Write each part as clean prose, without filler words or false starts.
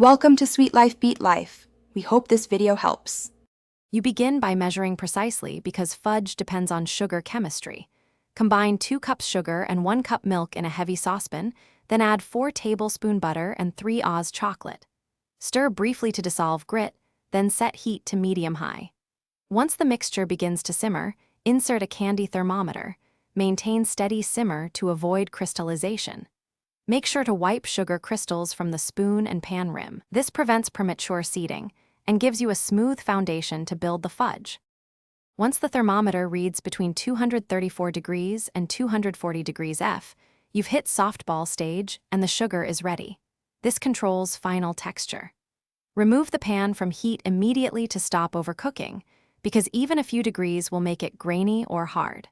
Welcome to Sweet Life Beat Life. We hope this video helps. You begin by measuring precisely because fudge depends on sugar chemistry. Combine 2 cups sugar and 1 cup milk in a heavy saucepan, then add 4 tablespoons butter and 3 Oz chocolate. Stir briefly to dissolve grit, then set heat to medium-high. Once the mixture begins to simmer, insert a candy thermometer. Maintain steady simmer to avoid crystallization. Make sure to wipe sugar crystals from the spoon and pan rim. This prevents premature seeding and gives you a smooth foundation to build the fudge. Once the thermometer reads between 234 degrees and 240 degrees F, you've hit softball stage and the sugar is ready. This controls final texture. Remove the pan from heat immediately to stop overcooking, because even a few degrees will make it grainy or hard.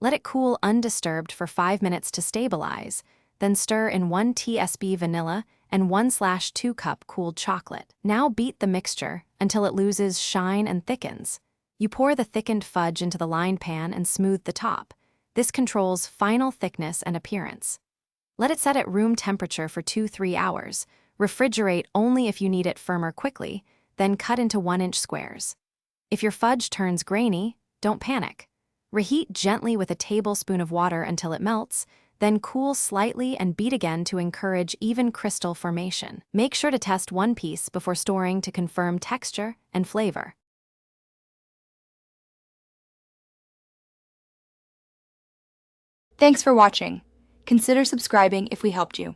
Let it cool undisturbed for 5 minutes to stabilize, then stir in 1 tsp vanilla and 1/2 cup cooled chocolate. Now beat the mixture until it loses shine and thickens. You pour the thickened fudge into the lined pan and smooth the top. This controls final thickness and appearance. Let it set at room temperature for 2–3 hours. Refrigerate only if you need it firmer quickly, then cut into 1-inch squares. If your fudge turns grainy, don't panic. Reheat gently with a tablespoon of water until it melts, then cool slightly and beat again to encourage even crystal formation. Make sure to test one piece before storing to confirm texture and flavor. Thanks for watching. Consider subscribing if we helped you.